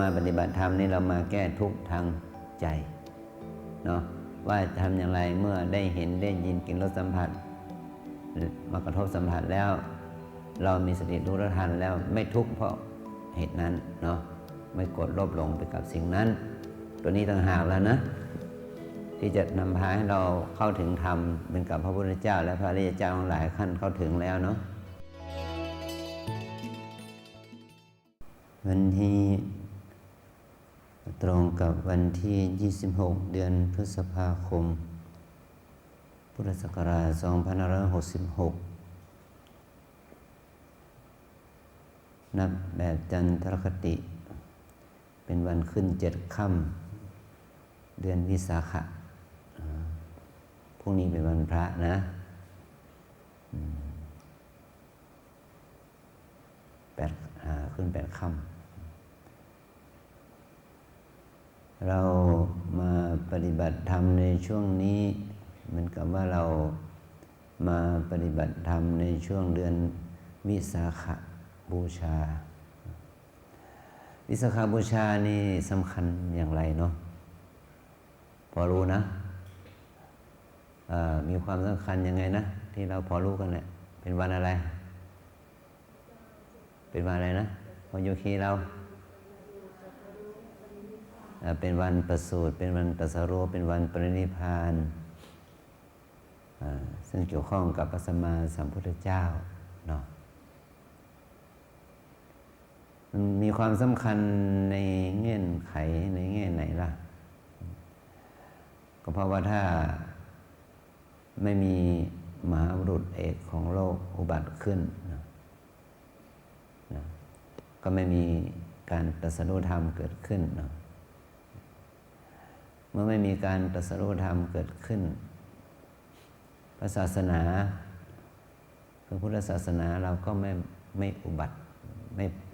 มาปฏิบัติธรรมนี่เรามาแก้ทุกข์ทางใจเนาะว่าทำอย่างไรเมื่อได้เห็นได้ยินกลิ่นรสสัมผัสมากระทบสัมผัสแล้วเรามีสติรู้ทันแล้วไม่ทุกข์เพราะเหตุนั้นเนาะไม่กดโลภหลงไปกับสิ่งนั้นตัวนี้ต่างหากแล้วนะที่จะนำพาให้เราเข้าถึงธรรมเป็นกับพระพุทธเจ้าและพระอริยเจ้าทั้งหลายขั้นเข้าถึงแล้วเนาะวันที่ตรงกับวันที่26เดือนพฤษภาคมพุทธศักราช2566นับแบบจันทรคติเป็นวันขึ้น7 ค่ำเดือนวิสาขะพรุ่งนี้เป็นวันพระนะขึ้น8 ค่ำเรามาปฏิบัติธรรมในช่วงนี้เหมือนกับว่าเรามาปฏิบัติธรรมในช่วงเดือนวิสาขบูชาวิสาขบูชานี่สำคัญอย่างไรเนาะพอรู้นะมีความสำคัญยังไงนะที่เราพอรู้กันแหละเป็นวันอะไรเป็นวันอะไรนะพอโยคีเราเป็นวันประสูติเป็นวันตรัสรู้เป็นวันปรินิพพานซึ่งเกี่ยวข้องกับพระสัมมาสัมพุทธเจ้าเนาะมันมีความสำคัญในเงื่อนไขในแง่ไหนล่ะก็เพราะว่าถ้าไม่มีมหาบุรุษเอกของโลกอุบัติขึ้นนะก็ไม่มีการตรัสรู้ธรรมเกิดขึ้นนะเมื่อไม่มีการตรัสรู้ธรรมเกิดขึ้นพระศาสนาคือพุทธศาสนาเราก็ไม่อุบัติ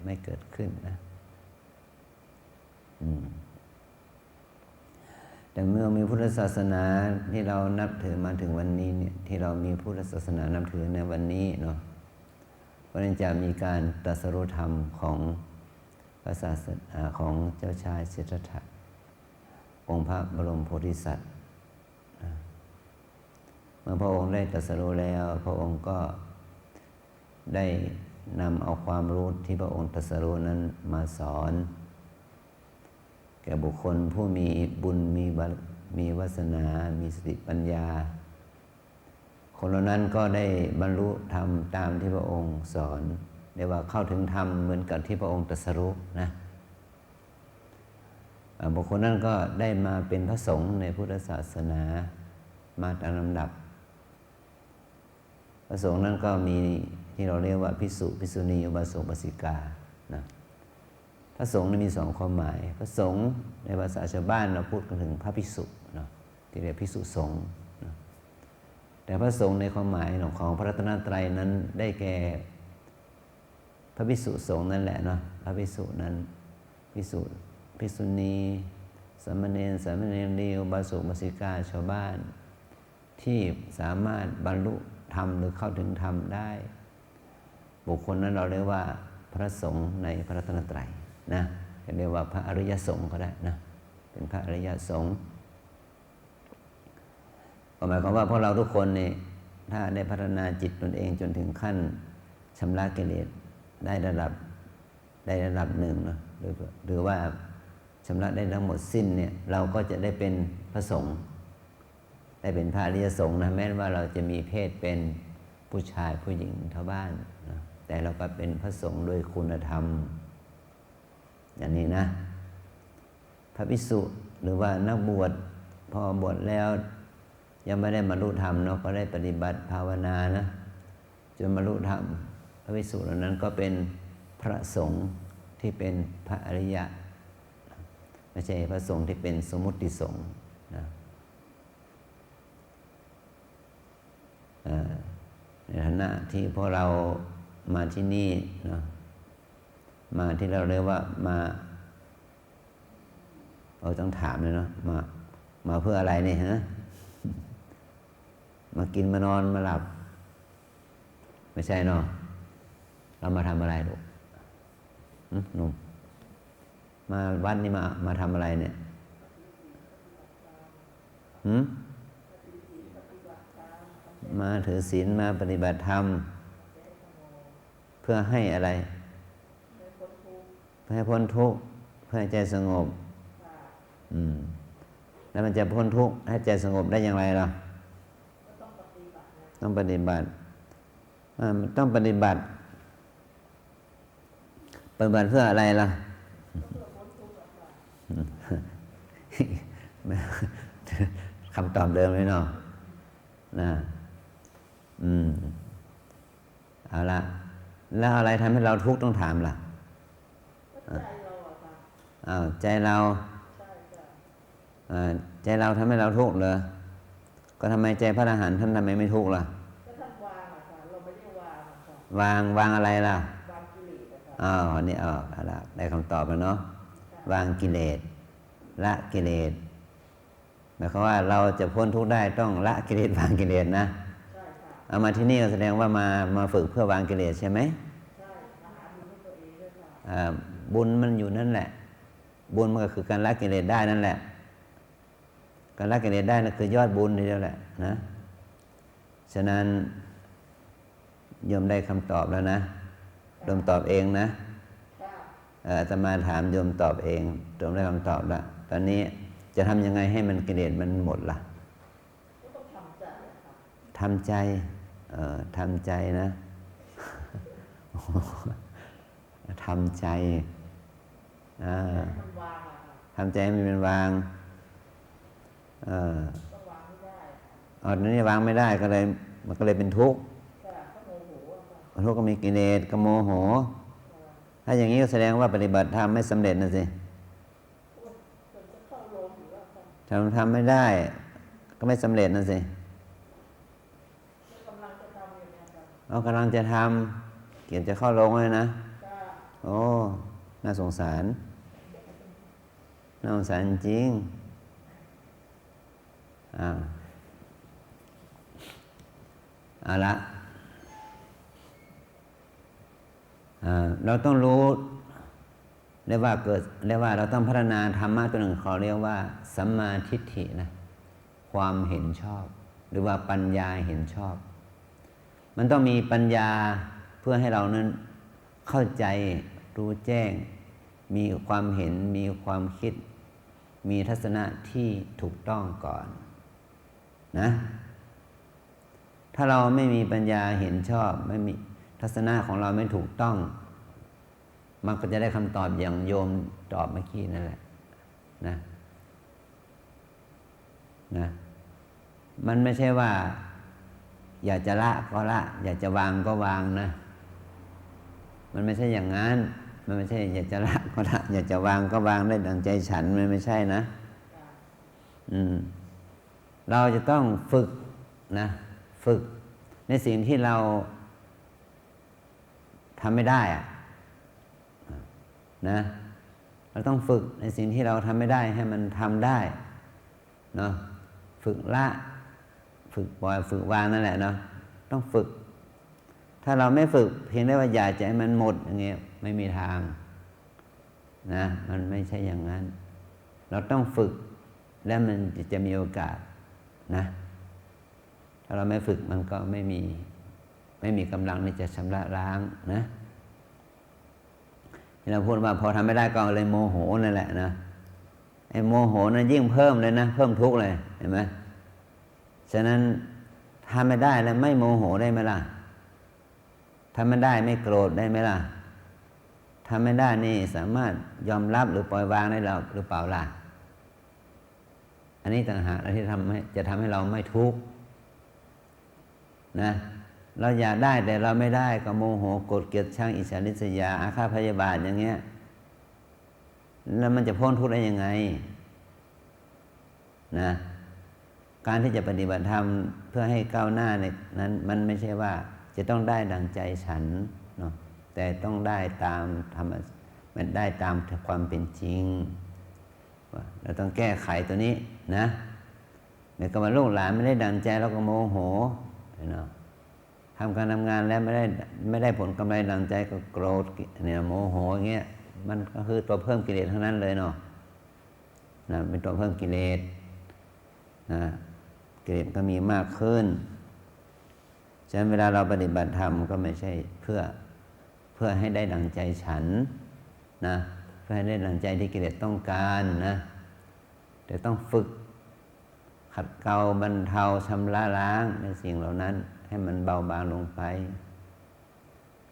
ไม่เกิดขึ้นนะแต่เมื่อมีพุทธศาสนาที่เรานับถือมาถึงวันนี้เนี่ยที่เรามีพุทธศาสนานับถือในวันนี้เนาะเพราะนั้นจะมีการตรัสรู้ธรรมของพระศาสนาของเจ้าชายสิทธัตถะองค์พระบรมโพธิสัตว์เมื่อพระองค์ได้ตรัสรู้แล้วพระองค์ก็ได้นำเอาความรู้ที่พระองค์ตรัสรู้นั้นมาสอนแก่บุคคลผู้มีบุญมีวาสนามีสติปัญญาคนเหล่านั้นก็ได้บรรลุธรรมตามที่พระองค์สอนเรียกว่าเข้าถึงธรรมเหมือนกับที่พระองค์ตรัสรู้นะบุคคลนั้นก็ได้มาเป็นพระสงฆ์ในพุทธศาสนามาตามลำดับพระสงฆ์นั้นก็มีที่เราเรียกว่าภิกษุภิกษุณีอุบาสกอุบาสิกานะพระสงฆ์มี2 ความหมายพระสงฆ์ในภาษาชาวบ้านเราพูดกันถึงพระภิกษุนะที่เรียกภิกษุสงฆ์นะแต่พระสงฆ์ในความหมายของพระรัตนตรัยนั้นได้แก่พระภิกษุสงฆ์นั่นแหละเนาะพระภิกษุนั้นภิกษุภิกษุณีสามเณรสามเณรีอุบาสกอุบาสิกาชาวบ้านที่สามารถบรรลุธรรมหรือเข้าถึงธรรมได้บุคคลนั้นเราเรียกว่าพระสงฆ์ในพระรัตนตรัยนะเรียกว่าพระอริยสงฆ์ก็ได้นะเป็นพระอริยสงฆ์ก็หมายความว่าพวกเราทุกคนนี่ถ้าได้พัฒนาจิตตนเองจนถึงขั้นชำระกิเลสได้ระดับหนึ่งนะหรือว่าชำระได้ทั้งหมดสิ้นเนี่ยเราก็จะได้เป็นพระสงฆ์ได้เป็นพระอริยสงฆ์นะแม้ว่าเราจะมีเพศเป็นผู้ชายผู้หญิงเท่าบ้านนะแต่เราก็เป็นพระสงฆ์โดยคุณธรรมอย่างนี้นะพระภิกษุหรือว่านักบวชพอบวชแล้วยังไม่ได้บรรลุธรรมเนาะก็ได้ปฏิบัติภาวนานะจนบรรลุธรรมพระภิกษุเหล่านั้นก็เป็นพระสงฆ์ที่เป็นพระอริยะไม่ใช่พระสงฆ์ที่เป็นสมมุติสงฆ์นะในฐานะที่พวกเรามาที่นี่เนาะมาที่เราเรียกว่ามาเราต้องถามเลยเนาะมาเพื่ออะไรเนี่ยฮะมากินมานอนมาหลับไม่ใช่เนาะเรามาทำอะไรลูกหนุ่ม มาวัดนี่มาทำอะไรเนี่ยหืมมาถือศีลมาปฏิบัติธรรมเพื่อให้อะไรเพื่อให้พ้นทุกข์เพื่อให้ใจสงบแล้วมันจะพ้นทุกข์ให้ใจสงบได้อย่างไรล่ะต้องปฏิบัติต้องปฏิบัติเพื่ออะไรล่ะคำตอบเดิมเลยเนาะนะเอาละแล้วอะไรทำให้เราทุกข์ต้องถามล่ะใจเราใจเราทำให้เราทุกข์เหรอก็ทำไมใจพระอรหันต์ท่านทำไมไม่ทุกข์ล่ะเราไม่ได้วางอะไรล่ะวางกิเลสนี่เอาละได้คำตอบแล้วเนาะวางกิเลสละกิเลสหมายความว่าเราจะพ้นทุกข์ได้ต้องละกิเลสวางกิเลสนะเอามาที่นี่ก็แสดงว่ามาฝึกเพื่อวางกิเลสใช่ไหมบุญมันอยู่นั่นแหละบุญมันก็คือการละกิเลสได้นั่นแหละการละกิเลสได้นั่นคือยอดบุญนี่แหละนะฉะนั้นโยมได้คำตอบแล้วนะโยมตอบเองนะอาตมาถามโยมตอบเองโยมได้คำตอบแล้วตอนนี้จะทำยังไงให้มันกิเลสมันหมดล่ะทำใจทำใจนะทำใจทำใจให้มันเป็นวางนี่วางไม่ได้ก็เลยมันก็เลยเป็นทุกข์ทุกข์ก็มีกิเลสก็โมโหถ้าอย่างนี้ก็แสดงว่าปฏิบัติธรรมไม่สำเร็จนะสิทำไม่ได้ก็ไม่สำเร็จนะสิเรากำลังจะทำเกี่ยวจะเข้าลงเลยนะโอ้น่าสงสารจริงเอาละเราต้องรู้เรียกว่าเราต้องพัฒนาธรรมะตัวหนึ่งเขาเรียกว่าสัมมาทิฏฐินะความเห็นชอบหรือว่าปัญญาเห็นชอบมันต้องมีปัญญาเพื่อให้เรานั้นเข้าใจรู้แจ้งมีความเห็นมีความคิดมีทัศนะที่ถูกต้องก่อนนะถ้าเราไม่มีปัญญาเห็นชอบไม่มีทัศนะของเราไม่ถูกต้องมันก็จะได้คำตอบอย่างโยมตอบเมื่อกี้นั่นแหละนะมันไม่ใช่ว่าอยากจะละก็ละอยากจะวางก็วางนะมันไม่ใช่อย่างนั้นมันไม่ใช่อยากจะละก็ละอยากจะวางก็วางได้ดังใจฉันมันไม่ใช่นะเราจะต้องฝึกนะฝึกในสิ่งที่เราทำไม่ได้นะเราต้องฝึกในสิ่งที่เราทำไม่ได้ให้มันทำได้เนาะฝึกละฝึกปล่อยฝึกวางนั่นแหละเนาะต้องฝึกถ้าเราไม่ฝึกเพียงได้ว่าอยากจะให้มันหมดอย่างเงี้ยไม่มีทางนะมันไม่ใช่อย่างนั้นเราต้องฝึกแล้วมันจะมีโอกาสนะถ้าเราไม่ฝึกมันก็ไม่มีกำลังที่จะชำระล้างนะที่เราพูดว่าพอทำไม่ได้ก็เลยโมโหนั่นแหละนะไอ้โมโหนั้นยิ่งเพิ่มเลยนะเพิ่มทุกข์เลยเห็นไหมฉะนั้นทำไม่ได้แล้วไม่โมโหได้ไหมล่ะทำไม่ได้ไม่โกรธได้ไหมล่ะทำไม่ได้นี่สามารถยอมรับหรือปล่อยวางได้หรือเปล่าล่ะอันนี้ต่างหากที่จะทำให้เราไม่ทุกข์นะเราอยากได้แต่เราไม่ได้ก็โมโหโกรธเกลียดชังอิจฉาริษยาอาฆาตพยาบาทอย่างเงี้ยแล้วมันจะพ้นทุกข์ได้ยังไงนะการที่จะปฏิบัติธรรมเพื่อให้ก้าวหน้าในนั้นมันไม่ใช่ว่าจะต้องได้ดังใจฉันเนาะแต่ต้องได้ตามธรรมมันได้ตามความเป็นจริงเราต้องแก้ไขตัวนี้นะเดี๋ยวก็มาลูกหลานไม่ได้ดังใจเราก็โมโหเนาะทำการทำงานแล้วไม่ได้ผลกำไรดังใจก็โกรธเนี่ยโมโหอย่างเงี้ย มันก็คือตัวเพิ่มกิเลสทั้งนั้นเลยเนาะนะเป็นตัวเพิ่มกิเลสนะกิเลสก็มีมากขึ้นฉะนั้นเวลาเราปฏิบัติธรรมก็ไม่ใช่เพื่อให้ได้ดังใจฉันนะเพื่อให้ได้ดังใจที่กิเลสต้องการนะแต่ต้องฝึกขัดเกลาบรรเทาชำระล้างในสิ่งเหล่านั้นให้มันเบาบางลงไป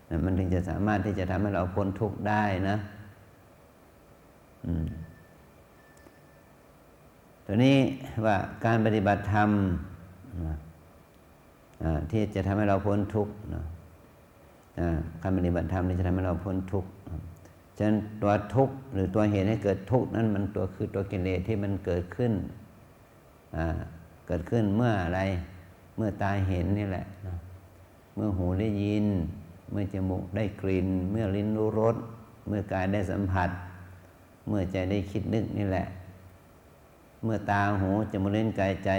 นะมันถึงจะสามารถที่จะทำให้เราพ้นทุกข์ได้นะตัวนี้ว่าการปฏิบัติธรรมที่จะทำให้เราพ้นทุกข์การปฏิบัติธรรมที่จะทำให้เราพ้นทุกข์ฉะนั้นตัวทุกข์หรือตัวเหตุให้เกิดทุกข์นั้นมันคือตัวกิเลสที่มันเกิดขึ้นเมื่ออะไรเมื่อตาเห็นนี่แหละเมื่อหูได้ยินเมื่อจมูกได้กลิ่นเมื่อลิ้นรู้รสเมื่อกายได้สัมผัสเมื่อใจได้คิดนึกนี่แหละเมื่อตาหูจมูกลิ้นกายใจ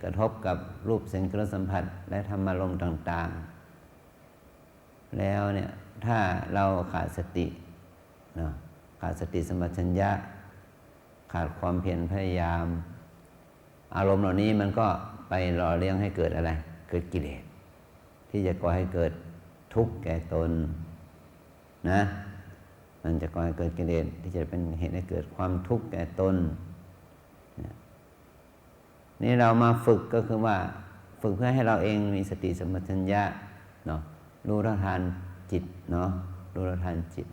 กระทบกับรูปเสียงกลิ่นสัมผัสและธรรมารมณ์ต่างๆแล้วเนี่ยถ้าเราขาดสติขาดสติสัมปชัญญะขาดความเพียรพยายามอารมณ์เหล่านี้มันก็ไปหล่อเลี้ยงให้เกิดอะไรเกิดกิเลสที่จะก่อให้เกิดทุกข์แก่ตนนะมันจะก่อให้เกิดกิเลสที่จะเป็นเหตุให้เกิดความทุกข์แก่ตนนี่เรามาฝึกก็คือว่าฝึกเพื่อให้เราเองมีสติสัมปชัญญะเนาะรู้เท่าทันจิตเนาะรู้เท่าทันจิต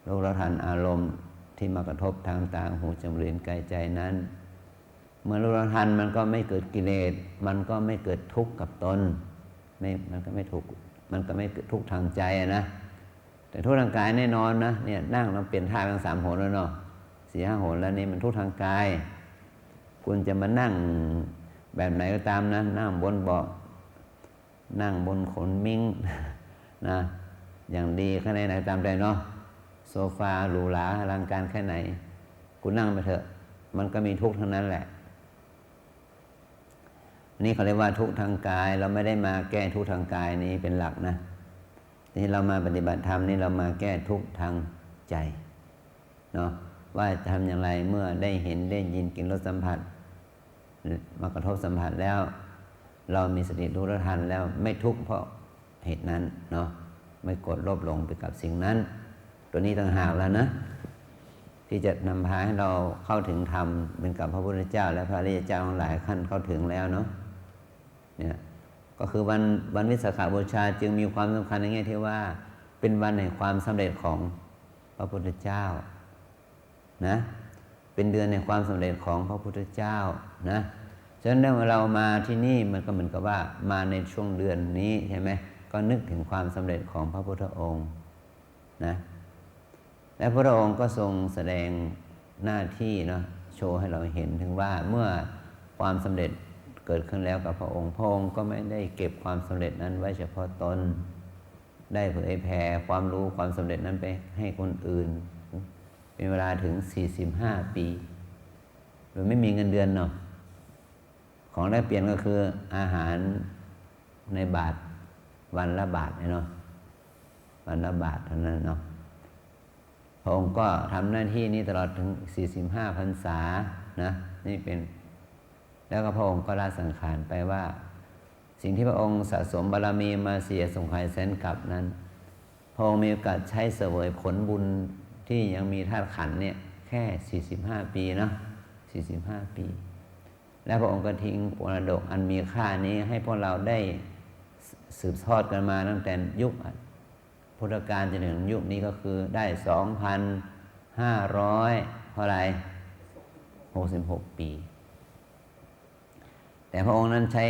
รู้เท่าทันอารมณ์ที่มากระทบทางตาหูจมูกลิ้นกายใจนั้นเมื่อรู้เท่าทันมันก็ไม่เกิดกิเลสมันก็ไม่เกิดทุกข์กับตนมันก็ไม่ทุกข์ทุกข์ทางใจนะแต่ทุกข์ทางกายแน่นอนนะเนี่ยนั่งเราเปลี่ยนท่าทั้ง3 หนแล้วเนาะ4-5 หนแล้วนี่มันทุกข์ทางกายคุณจะมานั่งแบบไหนก็ตามนะนั่งบนเบาะนั่งบนขนมิ้งนะอย่างดีแค่ไหนตามใจเนาะโซฟาหรูหราอลังการแค่ไหนคุณนั่งไปเถอะมันก็มีทุกข์ทั้งนั้นแหละนี่เขาเรียกว่าทุกข์ทางกายเราไม่ได้มาแก้ทุกข์ทางกายนี้เป็นหลักนะที่เรามาปฏิบัติธรรมนี่เรามาแก้ทุกข์ทางใจเนาะว่าจะทำอย่างไรเมื่อได้เห็นได้ยินกลิ่นรสสัมผัสมากระทบสัมผัสแล้วเรามีสติรู้ทันแล้วไม่ทุกข์เพราะเหตุนั้นเนาะไม่โกรธโลภหลงไปกับสิ่งนั้นตัวนี้ต่างหากแล้วนะที่จะนำพาให้เราเข้าถึงธรรมเป็นกับพระพุทธเจ้าและพระอริยเจ้าทั้งหลายขั้นเข้าถึงแล้วเนาะเนี่ยก็คือวันวิสาขบูชาจึงมีความสำคัญในแง่ที่ว่าเป็นวันแห่งความสำเร็จของพระพุทธเจ้านะเป็นเดือนแห่งความสำเร็จของพระพุทธเจ้านะฉะนั้นเมื่อเรามาที่นี่มันก็เหมือนกับว่ามาในช่วงเดือนนี้ใช่ไหมก็นึกถึงความสำเร็จของพระพุทธองค์นะและพระองค์ก็ทรงแสดงหน้าที่เนาะโชว์ให้เราเห็นถึงว่าเมื่อความสำเร็จเกิดขึ้นแล้วกับพระองค์ก็ไม่ได้เก็บความสำเร็จนั้นไว้เฉพาะตนได้เผยแผ่ความรู้ความสำเร็จนั้นไปให้คนอื่นเป็นเวลาถึง45 ปีโดยไม่มีเงินเดือนเนาะของได้เปลี่ยนก็คืออาหารในบาทวันละบาทเนาะวันละบาทเท่านั้นเนาะพระองค์ก็ทำหน้าที่นี้ตลอดถึง45 พรรษานะนี่เป็นแล้วก็พระองค์ก็ละสังขารไปว่าสิ่งที่พระองค์สะสมบารมีมาเสียสงไขยแสนกลับนั้นพระองค์มีโอกาสใช้เสวยผลบุญที่ยังมีธาตุขันธ์เนี่ยแค่45 ปีนะ45 ปีแล้วพระองค์ก็ทิ้งมรดกอันมีค่านี้ให้พวกเราได้สืบทอดกันมาตั้งแต่ยุคพุทธกาลจนถึงยุคนี้ก็คือได้ 2,500 เท่าไหร่66 ปีแต่พระองค์นั้นใช้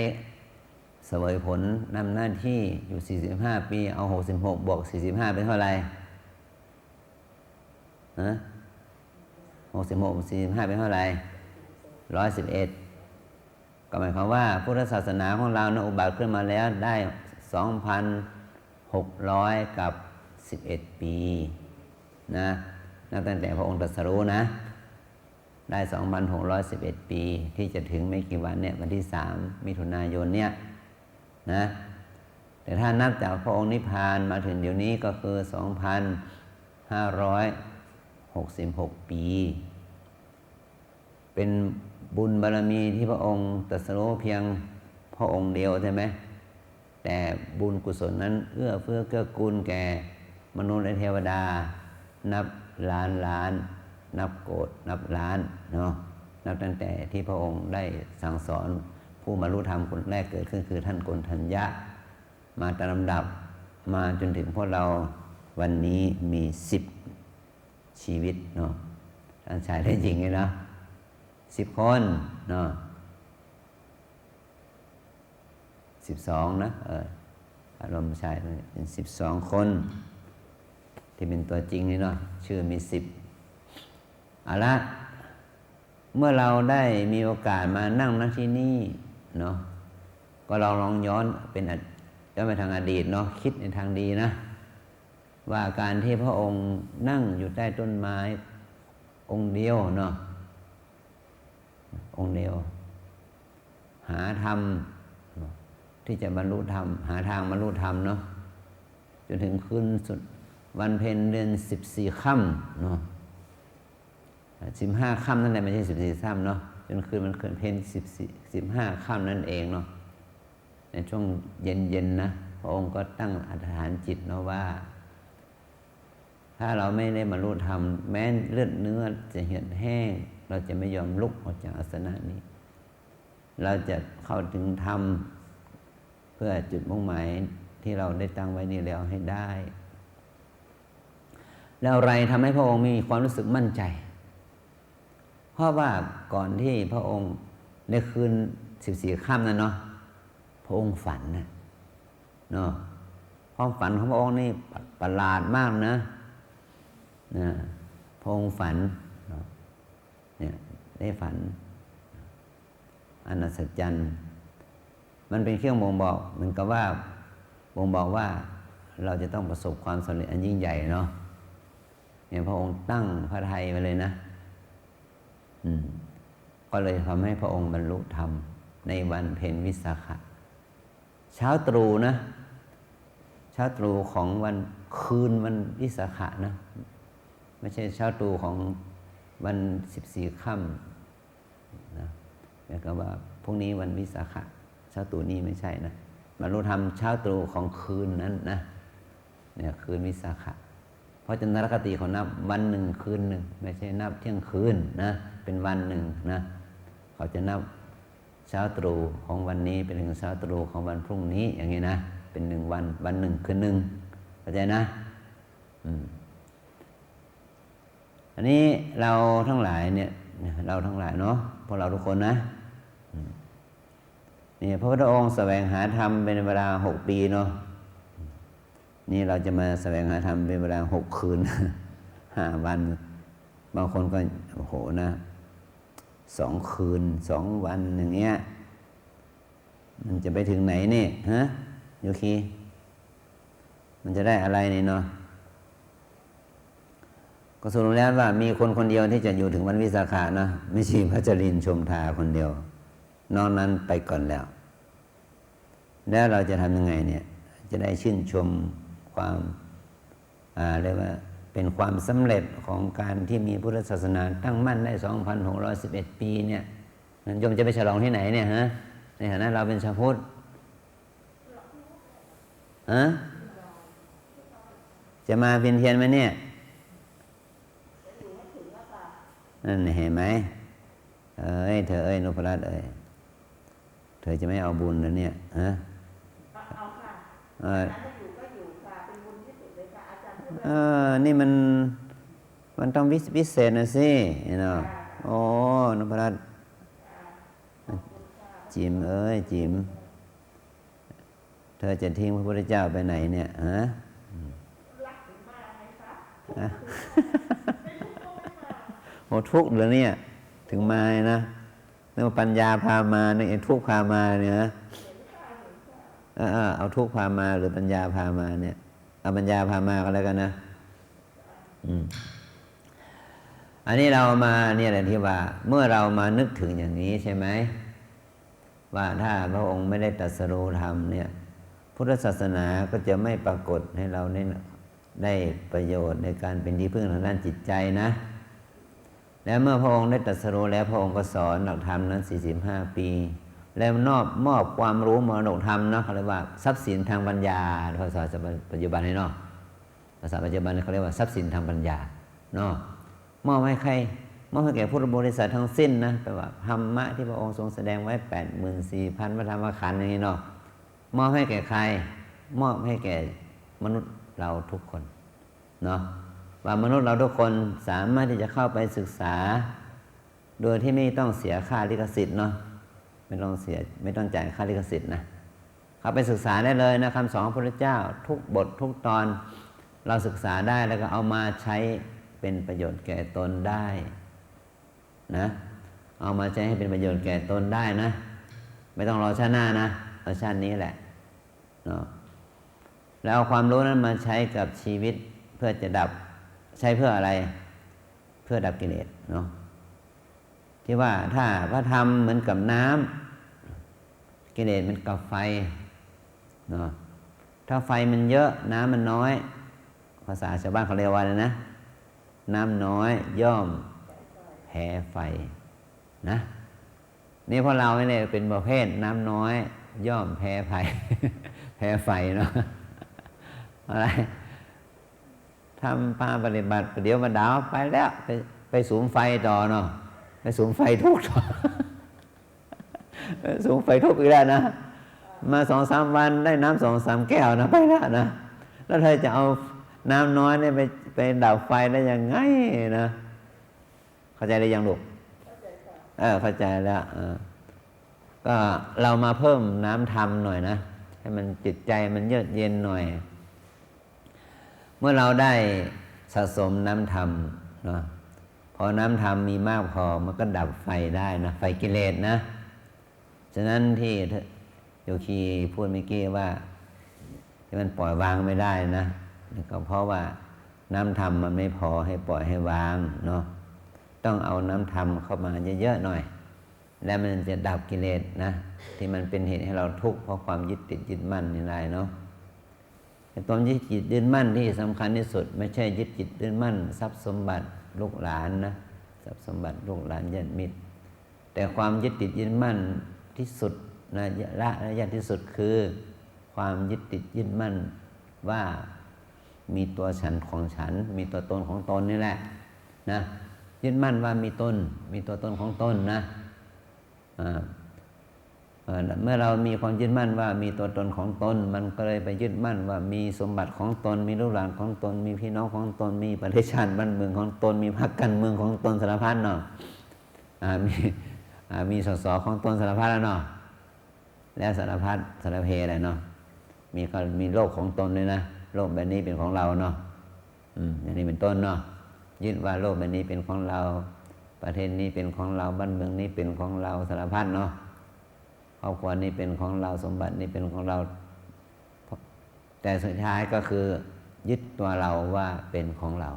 เสวยผลนำหน้าที่อยู่45 ปีเอา66บวก45เป็นเท่าไหร่66 45เป็นเท่าไหร่111ก็หมายความว่าพุทธศาสนาของเรานะอุบัติขึ้นมาแล้วได้ 2,600 กับ 11 ปีนะนับตั้งแต่พระองค์ตรัสรู้นะได้ 2,611 ปีที่จะถึงไม่กี่วันเนี่ยวันที่3 มิถุนายนเนี่ยนะแต่ถ้านับจากพระองค์นิพพานมาถึงเดี๋ยวนี้ก็คือ 566 ปีเป็นบุญบารมีที่พระองค์ตรัสรู้เพียงพระองค์เดียวใช่ไหมแต่บุญกุศลนั้นเอื้อเฟื้อเกื้อกูลแก่มนุษย์และเทวดานับล้านล้านนับโกฏนับล้านเนาะนับตั้งแต่ที่พระองค์ได้สั่งสอนผู้บรรลุธรรมคนแรกเกิดขึ้นคือท่านโกณฑัญญะมาตามลำดับมาจนถึงพวกเราวันนี้มี10 ชีวิตเนาะทั้งชายและหญิงเลยนะ10 คนเนาะ12นะอารมณ์ชายเป็น12 คนที่เป็นตัวจริงนี่เนาะชื่อมี10เอาละเมื่อเราได้มีโอกาสมานั่งณที่นี่เนาะก็เราลองย้อนไปทางอดีตเนาะคิดในทางดีนะว่าการที่พระองค์นั่งอยู่ใต้ต้นไม้องค์เดียวเนาะองค์เดียวหาธรรมที่จะบรรลุธรรมหาทางบรรลุธรรมเนาะจนถึงคืนสุดวันเพ็ญเดือน14 ค่ำเนาะ15 ค่ำนั่นแหละไม่ใช่14 ค่ำเนาะจนคืนมันเพ็ญ15 ค่ำนั่นเองเนาะในช่วงเย็นๆนะพระองค์ก็ตั้งอธิษฐานจิตเนาะว่าถ้าเราไม่ได้บรรลุธรรมแม้เลือดเนื้อจะเหี่ยวแห้งเราจะไม่ยอมลุกออกจากอาสนะนี้เราจะเข้าถึงธรรมเพื่อจุดมุ่งหมายที่เราได้ตั้งไว้นี่แล้วให้ได้แล้วอะไรทำให้พระองค์มีความรู้สึกมั่นใจเพราะว่าก่อนที่พระองค์ในคืน14 ค่ำนั้นเนาะพระองค์ฝันนะเนาะความฝันของพระองค์นี่ประหลาดมากนะพระองค์ฝันเนี่ยได้ฝันอันอัศจรรย์มันเป็นเครื่องบ่งบอกเหมือนกับว่าบ่งบอกว่าเราจะต้องประสบความสำเร็จอันยิ่งใหญ่เนาะเนี่ยพระองค์ตั้งพระทัยไว้เลยนะก็เลยทำให้พระองค์บรรลุธรรมในวันเพ็ญวิสาขะเช้าตรู่นะเช้าตรู่ของวันคืนวันวิสาขะนะไม่ใช่เช้าตรู่ของวัน14 ค่ำนะแต่ก็ว่าพรุ่งนี้วันวิสาขะเช้าตรู่นี้ไม่ใช่นะบรรลุธรรมเช้าตรู่ของคืนนั้นนะเนี่ยคืนวิสาขะเพราะจันทรคติเขานับวันหนึ่งคืนหนึ่งไม่ใช่นับเที่ยงคืนนะเป็นวันหนึ่งนะเขาจะนับเช้าตรู่ของวันนี้เป็นถึงเช้าตรู่ของวันพรุ่งนี้อย่างนี้นะเป็น1 วันหนึ่งคืนหนึ่งเข้าใจนะอันนี้เราทั้งหลายเนี่ยเราทั้งหลายเนาะพวกเราทุกคนนะนี่พระพุทธองค์แสวงหาธรรมเป็นเวลา6 ปีเนาะนี่เราจะมาแสวงหาธรรมเป็นเวลา6 คืน 5 วันบางคนก็โอ้โหนะ2 คืน 2 วันอย่างเงี้ยมันจะไปถึงไหนนี่ฮะโยคีมันจะได้อะไรนี่เนาะก็สรุปแล้วว่ามีคนคนเดียวที่จะอยู่ถึงวันวิสาขะนะไม่ใช่พระจรินชมทาคนเดียวนอกนั้นไปก่อนแล้วเราจะทำยังไงเนี่ยจะได้ชื่นชมความเรียกว่าเป็นความสำเร็จของการที่มีพุทธศาสนาตั้งมั่นได้ 2,611 ปีเนี่ยนั่นโยมจะไปฉลองที่ไหนเนี่ยฮะในฐานะเราเป็นชาวพุทธจะมาเพียนเทียนไหมเนี่ยนั่นเห็นไหมเธอนพรัตน์เธอจะไม่เอาบุญแล้วเนี่ยฮะเอาค่ะอาจารย์จะอยู่ก็อยู่ค่ะเป็นบุญที่สุดเลยค่ะอาจารย์พูดนี่มันต้องวิเศษนะสิเนาะโอ้นพรัตน์จิมจิมเธอจะทิ้งพระพุทธเจ้าไปไหนเนี่ยฮะรักถึงมาไหมคะโอ้ทุกข์เหรอเนี่ยถึงมานะเรื่องปัญญาพามาเนี่ยทุกข์พามาเนี่ยเอาทุกข์พามาหรือปัญญาพามาเนี่ยเอาปัญญาพามาก็แล้วกันนะอันนี้เรามาเนี่ยแหละที่ว่าเมื่อเรามานึกถึงอย่างนี้ใช่ไหมว่าถ้าพระองค์ไม่ได้ตรัสรู้ธรรมเนี่ยพุทธศาสนาก็จะไม่ปรากฏให้เราใน ได้ประโยชน์ในการเป็นที่พึ่งทางด้านจิตใจนะแล้วเมื่อพระองค์ได้ตรัสรู้แล้วพระองค์ก็สอนหลักธรรมนั้น45 ปีแล้วมอบความรู้มรดกธรรมนะเขาเรียกว่าทรัพย์สินทางปัญญาภาษาปัจจุบันนี่เนาะภาษาปัจจุบันเขาเรียกว่าทรัพย์สินทางปัญญาเนาะมอบให้ใครมอบให้แก่พุทธบริษัททั้งสิ้นนะแปลว่าธรรมะที่พระองค์ทรงแสดงไว้84,000 พระธรรมขันธ์อย่างนี้เนาะมอบให้แก่ใครมอบให้แก่มนุษย์เราทุกคนเนาะว่ามนุษย์เราทุกคนสามารถที่จะเข้าไปศึกษาโดยที่ไม่ต้องเสียค่าลิขสิทธิ์เนาะไม่ต้องจ่ายค่าลิขสิทธิ์นะเข้าไปศึกษาได้เลยนะคำสอนของพระพุทธเจ้าทุกบททุกตอนเราศึกษาได้แล้วก็เอามาใช้เป็นประโยชน์แก่ตนได้นะเอามาใช้ให้เป็นประโยชน์แก่ตนได้นะไม่ต้องรอชาติหน้านะเอาชาตินี้แหละเนาะแล้วเอาความรู้นั้นมาใช้กับชีวิตเพื่อจะดับใช้เพื่ออะไรเพื่อดับกิเลสเนาะที่ว่าถ้าพระธรรมเหมือนกับน้ำกิเลสมันกับไฟเนาะถ้าไฟมันเยอะน้ำมันน้อยภาษาชาวบ้านเขาเรียกว่าอะไรนะน้ำน้อยย่อมแพ้ไฟนะนี่พอเราเนี่ยเป็นประเภทน้ำน้อยย่อมแพ้ไฟ แพ้ไฟเนาะอะไรทำปาปฏิบัติเดี๋ยวมาดาวไปแล้วไปสูงไฟต่อเนาะไปสูงไฟทุกข์ต่อ สูงไฟทุกข์อีกแล้วนะมา2-3 วันได้น้ำ2-3 แก้วนะไปแล้วนะแล้วเธอจะเอาน้ำน้อยเนี่ยไปดับไฟได้ยังไงนะเข้าใจได้ยังลูกเข้าใจแล้วก็เรามาเพิ่มน้ำธรรมหน่อยนะให้มันจิตใจมันเยือกเย็นหน่อยเมื่อเราได้สะสมน้ำธรรมเนาะพอน้ำธรรมมีมากพอมันก็ดับไฟได้นะไฟกิเลสนะฉะนั้นที่โยคีพูดเมื่อกี้ว่าที่มันปล่อยวางไม่ได้นะก็เพราะว่าน้ำธรรมมันไม่พอให้ปล่อยให้วางเนาะต้องเอาน้ำธรรมเข้ามาเยอะๆหน่อยแล้วมันจะดับกิเลสนะที่มันเป็นเหตุให้เราทุกข์เพราะความยึดติดยึดมั่นนี่ไรเนาะแต่ตอนยึดจิตยึดมั่นที่สำคัญที่สุดไม่ใช่ยึดจิตยึดมั่นทรัพย์สมบัติลูกหลานนะทรัพย์สมบัติลูกหลานญาติมิตรแต่ความยึดติดยึดมั่นที่สุดนะละยากที่สุดคือความยึดติดยึดมั่นว่ามีตัวฉันของฉันมีตัวตนของตนนี่แหละนะยึดมั่นว่ามีตนมีตัวตนของตนนะเมื่อเรามีความยึดมั่นว่ามีตัวตนของตนมันก็เลยไปยึดมั่นว่ามีสมบัติของตนมีลูกหลานของตนมีพี่น้องของตนมีประเทศชาติบ้านเมืองของตนมีพรรคการเมืองของตนสารพัดเนาะมีสสของตนสารพัดแล้วเนาะแล้วสารพัดสารเพอะไรเนาะมีโลกของตนเลยนะโลกแบบนี้เป็นของเราเนาะอย่างนี้เป็นต้นเนาะยึดว่าโลกแบบนี้เป็นของเราประเทศนี้เป็นของเราบ้านเมืองนี้เป็นของเราสารพัดเนาะครอบครัวนี้เป็นของเราสมบัตินี้เป็นของเราแต่สุดท้ายก็คือยึดตัวเราว่าเป็นของเรา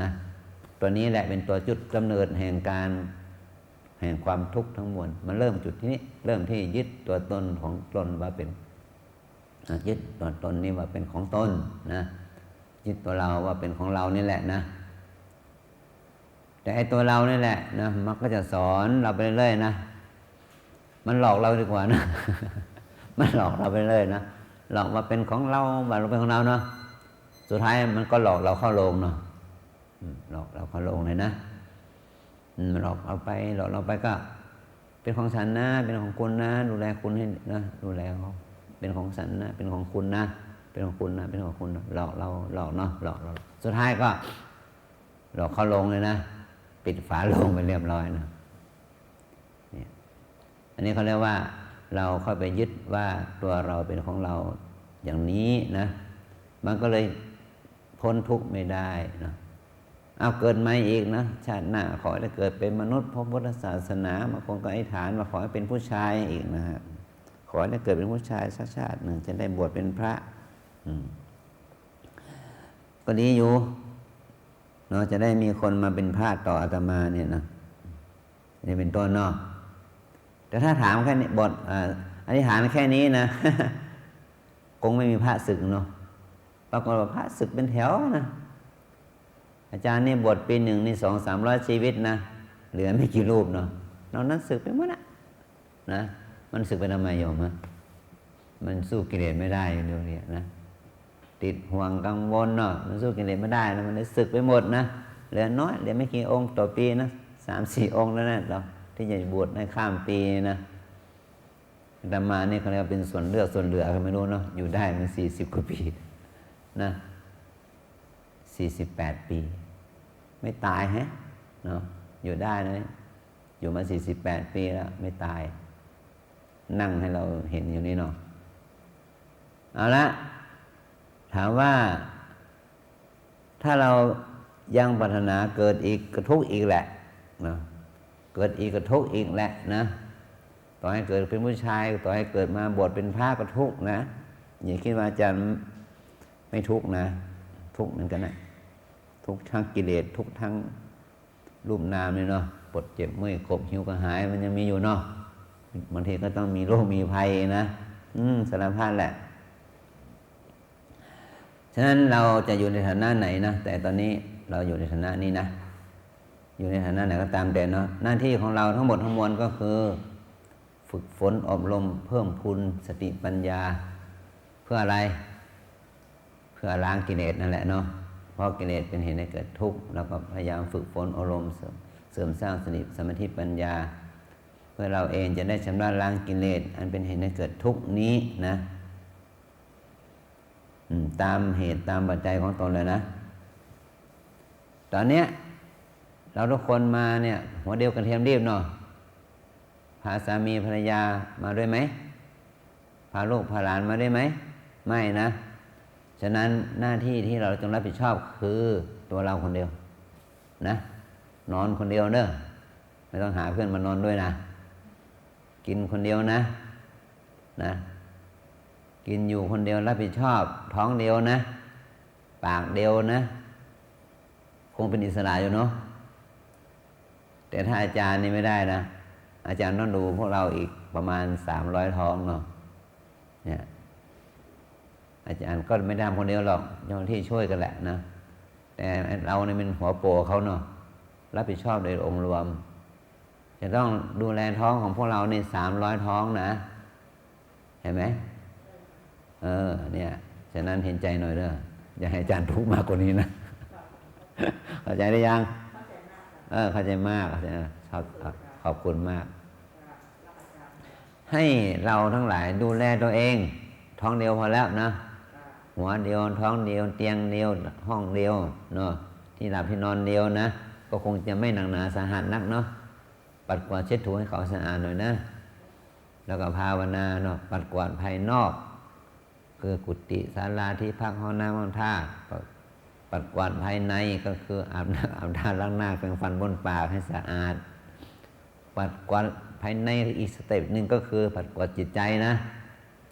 นะตัวนี้แหละเป็นตัวจุดกำเนิดแห่งความทุกข์ทั้งมวลมันเริ่มจุดที่นี้เริ่มที่ยึดตัวตนของตนว่าเป็นยึดตัวตนนี้ว่าเป็นของตนนะยึดตัวเราว่าเป็นของเรานี่แหละนะแต่ไอ้ตัวเรานี่แหละนะมันก็จะสอนเราไปเรื่อยๆนะมันหลอกเราดีกว่านะ มันหลอกเราไปเรื่อยนะหลอกว่าเป็นของเราว่าเราเป็นของเราเนาะสุดท้ายมันก็หลอกเราเข้าโรงเนาะหลอกเราเข้าโรงเลยนะหลอกเราไปก็เป็นของฉันนะเป็นของคุณนะดูแลคุณให้นะดูแลเขาเป็นของฉันนะเป็นของคุณนะเป็นของคุณนะเป็นของคุณหลอกเราหลอกเนาะหลอกเราสุดท้ายก็หลอกเข้าโรงเลยนะปิดฝาโรงไปเรียบร้อยนะเนี่ยอันนี้เขาเรียกว่าเราเข้าไปยึดว่าตัวเราเป็นของเราอย่างนี้นะมันก็เลยพ้นทุกข์ไม่ได้นะเอาเกิดใหม่อีกนะชาติหน้าขอให้เกิดเป็นมนุษย์พบพุทธศาสนาบางคนก็อธิษฐานมาขอให้เป็นผู้ชายอีกนะฮะขอให้เกิดเป็นผู้ชายสักชาติหนึ่งจะได้บวชเป็นพระก็ดีอยู่เนาะจะได้มีคนมาเป็นพระต่ออาตมาเนี่ยนะนี่เป็นต้นเนาะแต่ถ้าถามแค่นี้บทอธิษฐานแค่นี้นะ คงไม่มีพระศึกเนาะป ปรากฏว่าพระศึกเป็นแถวนะอาจารย์นี่บวชปีหนึ่งนี่200-300ชีวิตนะเหลือไม่กี่รูปเนาะนอกนั้นศึกไปหมดนะมันศึกไปทำไมโยมฮะมันสู้กิเลสไม่ได้เดี๋ยวนี้นะติดห่วงกังวลเนาะมันสู้กิเลสไม่ได้นะมันเลยศึกไปหมดนะเหลือน้อยเหลือไม่กี่องค์ต่อปีนะ3-4 องค์แล้วนะเราที่จะบวชในข้ามปีนะธรรมานี่เขาเรียกว่าเป็นส่วนเลือกส่วนเหลือก็ไม่รู้เนาะอยู่ได้มัน40 กว่าปีนะ48 ปีไม่ตายฮะเนาะอยู่ได้เลยอยู่มา48 ปีแล้วไม่ตายนั่งให้เราเห็นอยู่นี่เนาะเอาละถามว่าถ้าเรายังปรารถนาเกิดอีกกระทุกอีกแหละนะเกิดอีกกระทุกอีกแหละนะต่อให้เกิดเป็นผู้ชายต่อให้เกิดมาบวชเป็นพระก็ทุกข์นะอย่าคิดว่าอาจารย์ไม่ทุกข์นะทุกข์เหมือนกันนะทุกข์ทั้งกิเลสทุกข์ทั้งรูปนามเลยเนาะปวดเจ็บเมื่อยขบหิวกระหายมันยังมีอยู่เนาะบางทีก็ต้องมีโรคมีภัยนะสารพัดแหละฉะนั้นเราจะอยู่ในฐานะไหนนะแต่ตอนนี้เราอยู่ในฐานะนี้นะอยู่ในฐานะไหนก็ตามแต่เนาะหน้าที่ของเราทั้งหมดทั้งมวลก็คือฝึกฝนอบรมเพิ่มพูนสติปัญญาเพื่ออะไรเพื่อล้างกิเลสนั่นแหละเนาะเพราะกิเลสเป็นเหตุให้เกิดทุกข์แล้วก็พยายามฝึกฝนอบรมเสริมสร้างสติสมาธิปัญญาเพื่อเราเองจะได้ชำระล้างกิเลสอันเป็นเหตุให้เกิดทุกข์นี้นะตามเหตุตามปัจจัยของตนเลยนะตอนเนี้ยเราทุกคนมาเนี่ยหัวเดียวกันเทียมรีบเนาะพาสามีภรรยามาด้วยไหมพาลูกพาหลานมาด้วยไหมไม่นะฉะนั้นหน้าที่ที่เราต้องรับผิดชอบคือตัวเราคนเดียวนะนอนคนเดียวเนอะไม่ต้องหาเพื่อนมานอนด้วยนะกินคนเดียวนะกินอยู่คนเดียวรับผิดชอบท้องเดียวนะปากเดียวนะคงเป็นอิสระอยู่เนาะแต่ถ้าอาจารย์นี่ไม่ได้นะอาจารย์ต้องดูพวกเราอีกประมาณ300 ท้องเนาะเนี่ยอาจารย์ก็ไม่ได้คนเดียวหรอกเจ้าหน้าที่ช่วยกันแหละนะแต่เราเนี่ยเป็นหัวโปเขาเนาะรับผิดชอบโดยองค์รวมจะต้องดูแลท้องของพวกเรานี่300 ท้องนะเห็นไหมเนี่ยฉะนั้นเห็นใจหน่อยเด้ออย่าให้อาจารย์ทุกข์มากกว่านี้นะเข้าใจได้ยังเข้าใจมากขอบคุณมากให้เราทั้งหลายดูแลตัวเองท้องเดียวพอแล้วนะหัวเดียวท้องเดียวเตียงเดียวห้องเดียวเนาะที่หลับที่นอนเดียวนะก็คงจะไม่หนักหนาสาหัสนักเนาะปัดกวาดเช็ดถูให้เขาสะอาดหน่อยนะแล้วก็ภาวนาเนาะปัดกวาดภายนอกคือกุฏิศาลาที่พักห้องน้ำห้องท่าปัดกวาดภายในก็คืออาบน้ำล้างหน้าแปรงฟันบนปากให้สะอาดปัดกวาดภายในอีกสเต็ปหนึ่งก็คือปัดกวาดจิตใจนะ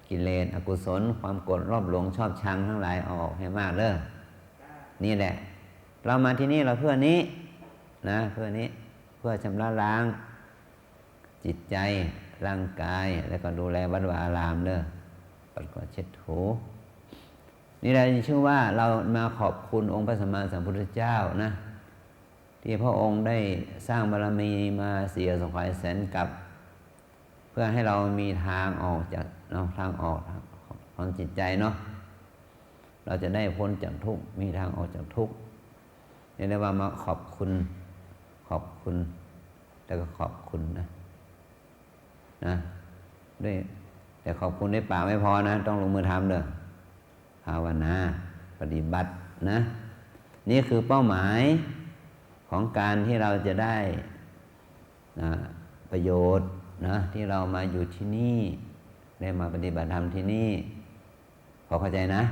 กิเลสอกุศลความโกรธรอบหลงชอบชังทั้งหลายออกให้มากเด้อนี่แหละเรามาที่นี่เราเพื่อนี้นะเพื่อนี้เพื่อชำระล้างจิตใจร่างกายแล้วก็ดูแลวัดวาอารามเด้อปัดกวาดเช็ดถูนี่เราชื่อว่าเรามาขอบคุณองค์พระสัมมาสัมพุทธเจ้านะที่พระองค์ได้สร้างบารมีมา400,000 แสนกับเพื่อให้เรามีทางออกจากทางออกของจิตใจเนาะเราจะได้พ้นจากทุกข์มีทางออกจากทุกข์เรียกได้ว่ามาขอบคุณแต่ก็ขอบคุณนะด้วยแต่ขอบคุณด้วยปากไม่พอนะต้องลงมือทำเด้อภาวนาปฏิบัตินะนี่คือเป้าหมายของการที่เราจะได้ประโยชน์นะที่เรามาอยู่ที่นี่ได้มาปฏิบัติธรรมที่นี่พอเข้าใจนะ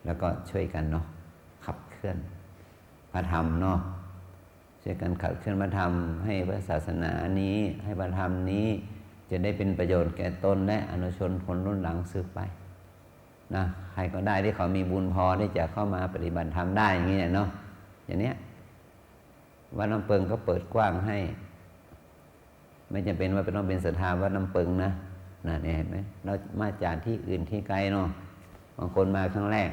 แล้วก็ช่วยกันเนาะขับเคลื่อนพระธรรมเนาะช่วยกันขับเคลื่อนพระธรรมให้พระศาสนานี้ให้พระธรรมนี้จะได้เป็นประโยชน์แก่ตนและอนุชนคนรุ่นหลังสืบไปนะใครก็ได้ที่เขามีบุญพอที่จะเข้ามาปฏิบัติธรรมได้อย่างนี้เนาะอย่างเนี้ยวัดน้ำเปิงก็เปิดกว้างให้ไม่จำเป็นว่าต้องเป็นศรัทธาวัดน้ำเปิงนะเนี่ยเห็นไหมเรามาจากที่อื่นที่ไกลเนาะ บางคนมาครั้งแรก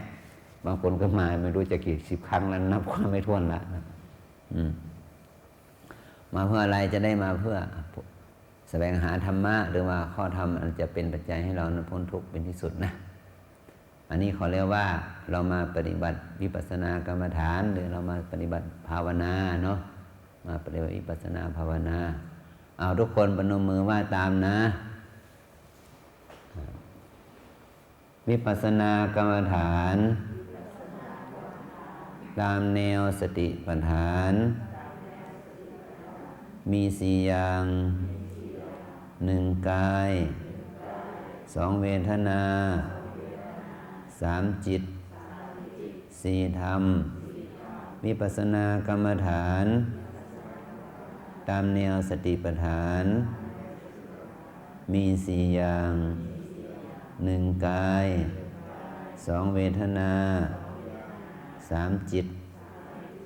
บางคนก็มาไม่รู้จะกี่10 ครั้งแล้วนับความไม่ถ้วนละนะมาเพื่ออะไรจะได้มาเพื่อแสวงหาธรรมะหรือว่าข้อธรรมอันจะเป็นปัจจัยให้เราพ้นทุกข์เป็นที่สุดนะอันนี้เขาเรียกว่าเรามาปฏิบัติวิปัสสนากรรมฐานหรือเรามาปฏิบัติภาวนาเนาะมาปฏิบัติวิปัสสนาภาวนาเอาทุกคนปนมมือว่าตามนะวิปัสสนากรรมฐานตามแนวสติปัฏฐานมี4 อย่าง1 กาย2 เวทนา3 จิต4 ธรรมวิปัสสนากรรมฐานตามแนวสติปัฏฐานมี4 อย่าง1 กาย2 เวทนา3 จิต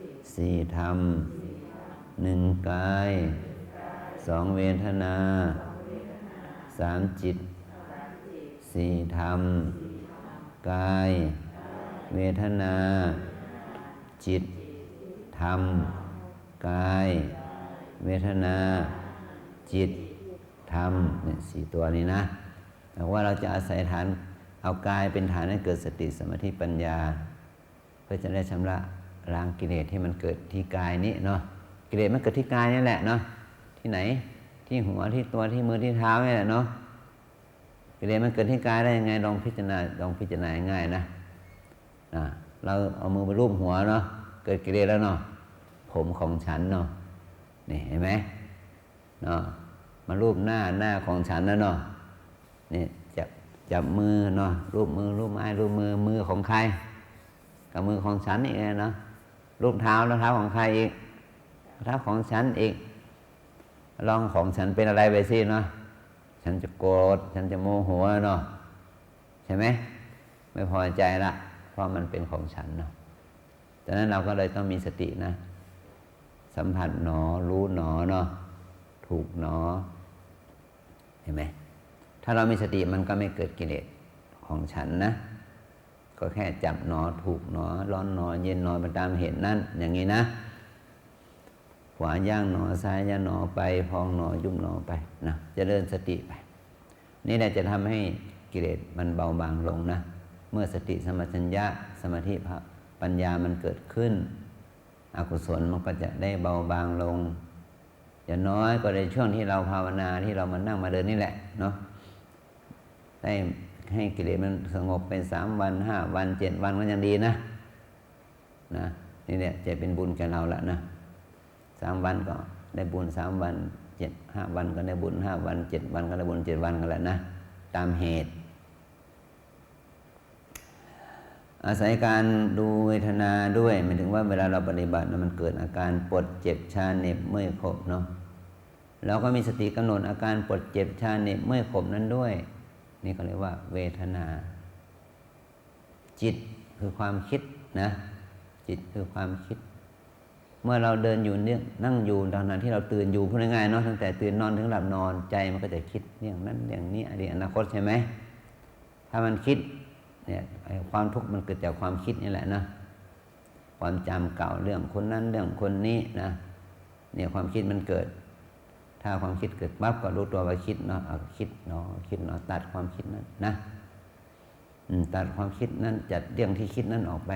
4 ธรรม1 กาย2 เวทนา3 จิต4 ธรรมกายเวทนาจิตธรรมกายเวทนาจิตธรรมเนี่ย4 ตัวนี้นะแต่ว่าเราจะอาศัยฐานเอากายเป็นฐานให้เกิดสติสมาธิปัญญาเพื่อจะได้ชำระล้างกิเลสที่มันเกิดที่กายนี้เนาะกิเลสมันเกิดที่กายนี่แหละเนาะที่ไหนที่หัวที่ตัวที่มือที่เท้านี่แหละเนาะกิเลสมันเกิดที่กายได้ยังไงลองพิจารณาง่ายๆนะเราเอามือไปรูปหัวเนาะเกิดกิเลสแล้วเนาะผมของฉันเนาะนี่เห็นไหมเนาะมารูปหน้าของฉันแล้วเนาะนี่จับมือเนาะรูปมือรูปไม้รูปมือของใครกับมือของฉันอีกเนาะรูปเท้าแล้วเท้าของใครอีกเท้าของฉันอีกลองของฉันเป็นอะไรไปสิเนาะฉันจะโกรธฉันจะโมโหเนาะใช่ไหมไม่พอใจละเพราะมันเป็นของฉันเนาะดังนั้นเราก็เลยต้องมีสตินะสัมผัสหนอรู้หนอเนาะถูกหนอเห็นไหมถ้าเรามีสติมันก็ไม่เกิดกิเลสของฉันนะก็แค่จับหนอถูกหนอร้อนหนอเย็นหนอไปตามเหตุนั้นอย่างนี้นะขวาย่างหนอซ้ายย่างหนอไปพองหนอยุบหนอไปนะจะเดินสติไปนี่แหละจะทำให้กิเลสมันเบาบางลงนะเมื่อสติสัมปชัญญะสมาธิปัญญามันเกิดขึ้นอกุศลมันก็จะได้เบาบางลงอย่างน้อยก็ในช่วงที่เราภาวนาที่เรามานั่งมาเดินนี่แหละเนาะได้ให้กิเลสมันสงบเป็น3 วัน5 วัน7 วันก็ยังดีนะนี่แหละจะเป็นบุญแก่เราละนะ3 วันก็ได้บุญ3 วัน5 วันก็ได้บุญ5 วัน7 วันก็ได้บุญ7 วันกันแหละนะตามเหตุอาศัยการดูเวทนาด้วยหมายถึงว่าเวลาเราปฏิบัติมันเกิดอาการปวดเจ็บชาเหน็บเมื่อยขบเนาะเราก็มีสติกำหนดอาการปวดเจ็บชาเหน็บเมื่อยขบนั้นด้วยนี่ก็เรียกว่าเวทนาจิตคือความคิดนะจิตคือความคิดเมื่อเราเดินอยู่เนี่ยนั่งอยู่ตอนนั้นที่เราตื่นอยู่พูดง่ายๆเนาะตั้งแต่ตื่นนอนถึงหลับนอนใจมันก็จะคิดเรื่องนั้นเรื่องนี้อดีตอนาคตใช่ไหมถ้ามันคิดเนี่ยความทุกข์มันเกิดจากความคิดนี่แหละนะความจำเก่าเรื่องคนนั้นเรื่องคนนี้นะเนี่ยความคิดมันเกิดถ้าความคิดเกิดปั๊บก็รู้ตัวว่าคิดเนาะคิดเนาะตัดความคิดนั้นนะตัดความคิดนั้นจัดเรื่องที่คิดนั้นออกไป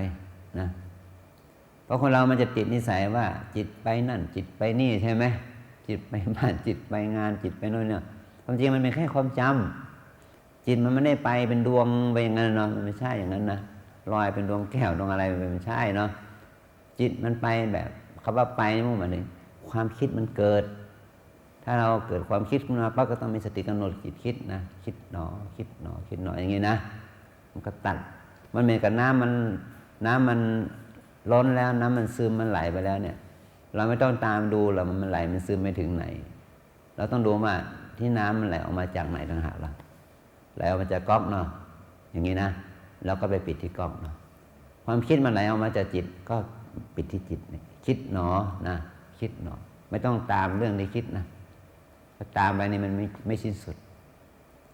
นะเพราะคนเรามันจะติดนิสัยว่าจิตไปนั่นจิตไปนี่ใช่ไหมจิตไปบ้านจิตไปงานจิตไปโน่นเนี่ยความจริงมันเป็นแค่ความจำจิตมันไม่ได้ไปเป็นดวงไปอย่างนั้นเนาะมันไม่ใช่อย่างนั้นนะลอยเป็นดวงแก้วดวงอะไรมันไม่ใช่เนาะจิตมันไปแบบคำว่าไปนี่มันหมายถึงความคิดมันเกิดถ้าเราเกิดความคิดขึ้นมาปั๊บก็ต้องมีสติกำหนดจิตคิดนะคิดหนออย่างนี้นะมันก็ตัดมันเหมือนกับน้ำมันล้นแล้วน้ำมันซึมมันไหลไปแล้วเนี่ยเราไม่ต้องตามดูหรอกมันไหลมันซึมไปถึงไหนเราต้องดูว่าที่น้ำมันไหลออกมาจากไหนต่างหากล่ะไหลออกมาจากก๊อกเนาะอย่างนี้นะแล้วก็ไปปิดที่ก๊อกเนาะความคิดมันไหลออกมาจากจิตก็ปิดที่จิตเนี่ยคิดหนอนะคิดหนอไม่ต้องตามเรื่องที่คิดนะถ้าตามไปนี่มันไม่สิ้นสุด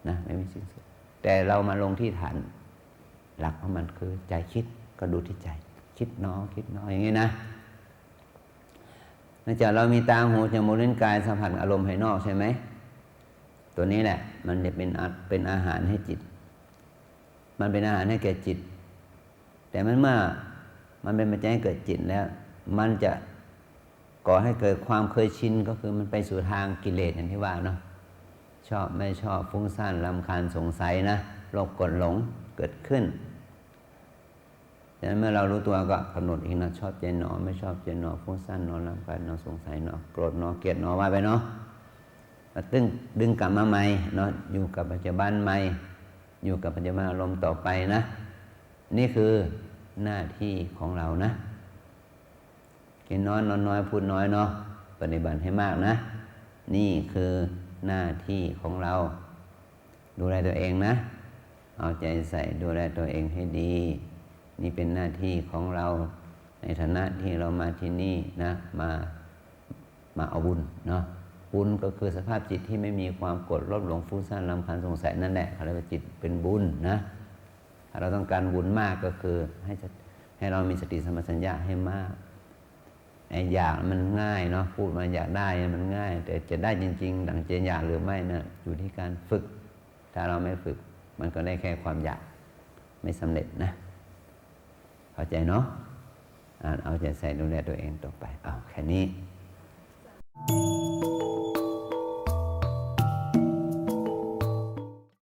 นะไม่สิ้นสุดแต่เรามาลงที่ฐาน หลักของมันคือใจคิดก็ดูที่ใจคิดเนาะคิดเนาะอย่างนี้นะเนื่องจากเรามีตาหูจมูกลิ้นกายสัมผัสอารมณ์ภายนอกใช่ไหมตัวนี้แหละมันจะเป็นอาหารให้จิตมันเป็นอาหารให้แก่จิตแต่เมื่อมันเป็นปัจจัยให้เกิดจิตแล้วมันจะก่อให้เกิดความเคยชินก็คือมันไปสู่ทางกิเลสอย่างที่ว่าเนาะชอบไม่ชอบฟุ้งซ่านรำคาญสงสัยนะโลภโกรธหลงเกิดขึ้นดังนั้นเมื่อเรารู้ตัวก็กำหนดเองนะชอบใจหนอไม่ชอบใจหนอฟุ้งซ่านหนอรำคาญหนอสงสัยหนอโกรธหนอเกลียดหนอว่าไปเนาะดึงกลับมาใหม่เนาะอยู่กับปัจจุบันใหม่อยู่กับปัจจุบันอารมณ์ต่อไปนะนี่คือหน้าที่ของเรานะกินน้อยนอนน้อยพูดน้อยเนาะปฏิบัติให้มากนะนี่คือหน้าที่ของเราดูแลตัวเองนะเอาใจใส่ดูแลตัวเองให้ดีนี่เป็นหน้าที่ของเราในฐานะที่เรามาที่นี่นะมาเอาบุญเนาะบุญก็คือสภาพจิตที่ไม่มีความโกรธโลภหลงฟุ้งซ่านรำคาญสงสัยนั่นแหละเขาเรียกว่าจิตเป็นบุญนะถ้าเราต้องการบุญมากก็คือให้เรามีสติสัมปชัญญะให้มากอยากมันง่ายเนาะพูดมาอยากได้มันง่ายแต่จะได้จริงๆดังใจอยากหรือไม่นะอยู่ที่การฝึกถ้าเราไม่ฝึกมันก็ได้แค่ความอยากไม่สำเร็จนะเข้าใจเนาะเอาใจใส่ดูแลตัวเองต่อไปเอาแค่นี้